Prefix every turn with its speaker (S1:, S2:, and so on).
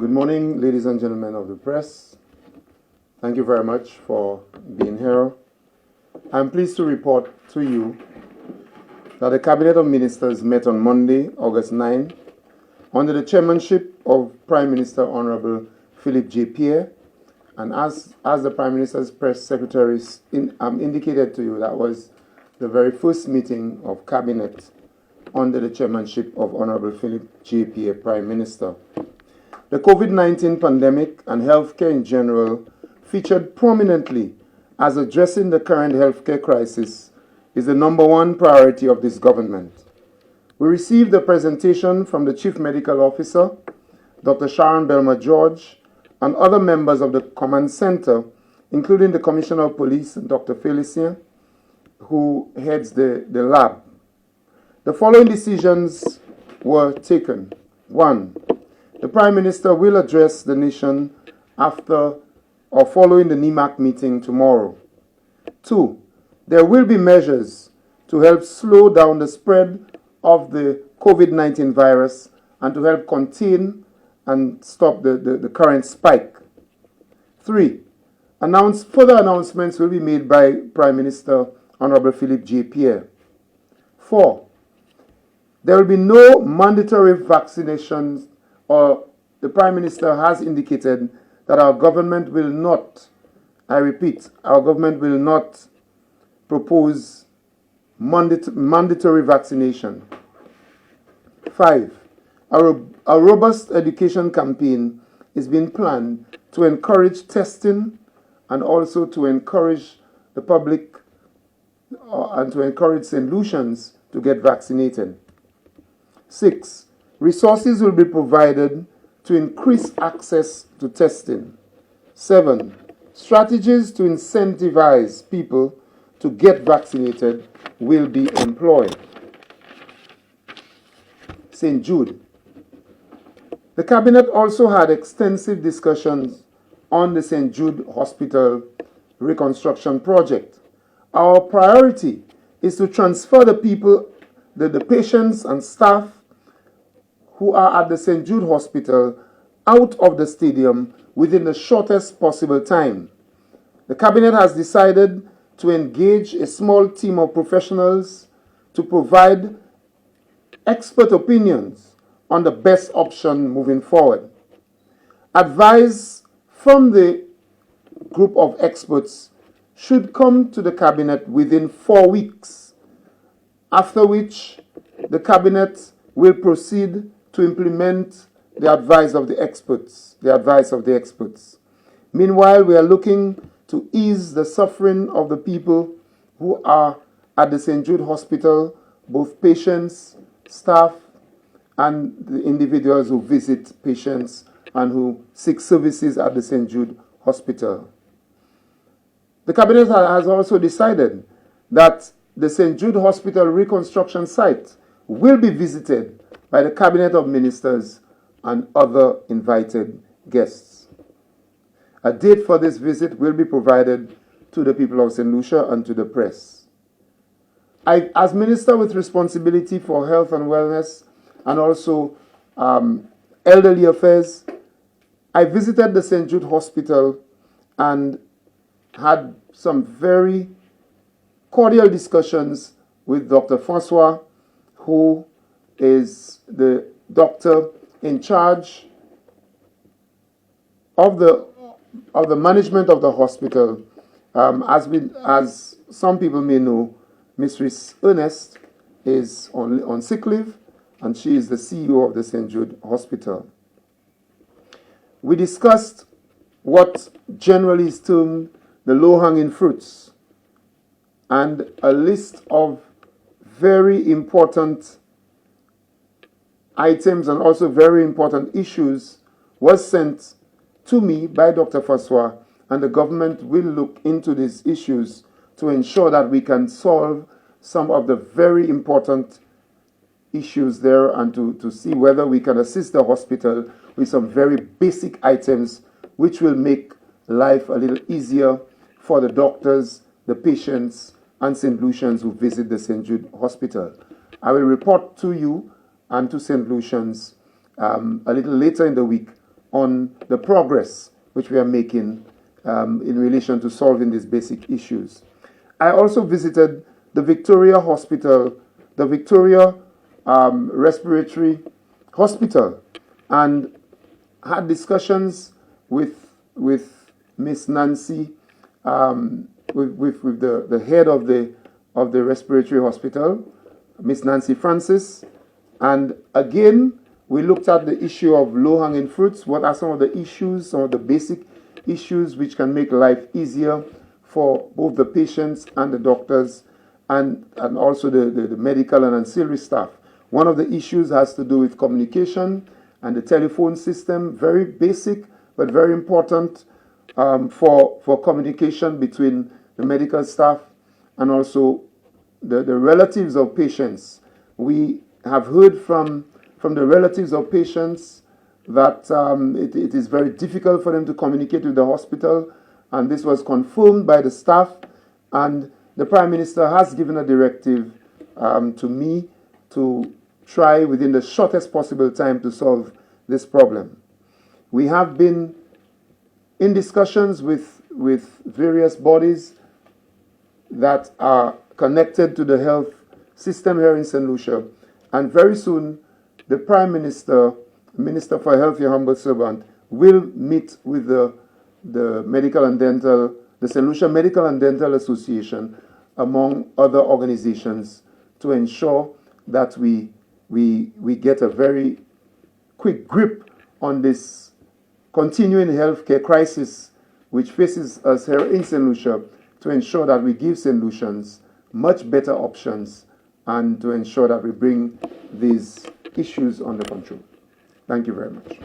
S1: Good morning, ladies and gentlemen of the press. Thank you very much for being here. I'm pleased to report to you that the Cabinet of Ministers met on Monday, August 9, under the chairmanship of Prime Minister Honorable Philip J. Pierre, and as the Prime Minister's press secretary indicated to you, that was the very first meeting of Cabinet under the chairmanship of Honorable Philip J. Pierre, Prime Minister. The COVID-19 pandemic and healthcare in general featured prominently as addressing the current healthcare crisis is the number one priority of this government. We received a presentation from the Chief Medical Officer, Dr. Sharon Belma George, and other members of the Command Center, including the Commissioner of Police, Dr. Felicien, who heads the lab. The following decisions were taken. 1. The Prime Minister will address the nation after or following the NEMAC meeting tomorrow. 2. There will be measures to help slow down the spread of the COVID-19 virus and to help contain and stop the current spike. 3. Further announcements will be made by Prime Minister Honorable Philip J. Pierre. 4. There will be no mandatory vaccinations, or the Prime Minister has indicated that our government will not, I repeat, our government will not propose mandatory vaccination. 5. A robust education campaign is being planned to encourage testing and also to encourage the public and to encourage St. Lucians to get vaccinated. 6. Resources will be provided to increase access to testing. 7. Strategies to incentivize people to get vaccinated will be employed. St. Jude. The Cabinet also had extensive discussions on the St. Jude Hospital reconstruction project. Our priority is to transfer the people, the patients and staff who are at the St. Jude Hospital out of the stadium within the shortest possible time. The Cabinet has decided to engage a small team of professionals to provide expert opinions on the best option moving forward. Advice from the group of experts should come to the Cabinet within 4 weeks, after which the Cabinet will proceed to implement the advice of the experts. Meanwhile, we are looking to ease the suffering of the people who are at the St. Jude Hospital, both patients, staff, and the individuals who visit patients and who seek services at the St. Jude Hospital. The Cabinet has also decided that the St. Jude Hospital reconstruction site will be visited by the Cabinet of Ministers and other invited guests. A date for this visit will be provided to the people of St. Lucia and to the press. As Minister with responsibility for health and wellness and also elderly affairs, I visited the St. Jude Hospital and had some very cordial discussions with Dr. Francois, who is the doctor in charge of the management of the hospital. As some people may know, Mistress Ernest is on sick leave, and she is the CEO of the St. Jude Hospital. We discussed what generally is termed the low-hanging fruits and a list of very important items and also very important issues was sent to me by Dr. Francois, and the government will look into these issues to ensure that we can solve some of the very important issues there and to see whether we can assist the hospital with some very basic items which will make life a little easier for the doctors, the patients, and St. Lucians who visit the St. Jude Hospital. I will report to you and to St. Lucians a little later in the week on the progress which we are making in relation to solving these basic issues. I also visited the Victoria Hospital, the Victoria Respiratory Hospital, and had discussions with Miss Nancy, with the head of the respiratory hospital, Miss Nancy Francis, and again we looked at the issue of low-hanging fruits. What are some of the issues, some of the basic issues which can make life easier for both the patients and the doctors, and also the medical and ancillary staff. One of the issues has to do with communication and the telephone system, very basic but very important for communication between the medical staff and also the relatives of patients. We have heard from the relatives of patients that it is very difficult for them to communicate with the hospital, and this was confirmed by the staff, and the Prime Minister has given a directive to me to try within the shortest possible time to solve this problem. We have been in discussions with various bodies that are connected to the health system here in St. Lucia, and very soon the Prime Minister, Minister for Health, your humble servant, will meet with the Medical and Dental, the St. Lucia Medical and Dental Association, among other organizations, to ensure that we get a very quick grip on this continuing healthcare crisis which faces us here in St. Lucia, to ensure that we give St. Lucians much better options and to ensure that we bring these issues under control. Thank you very much.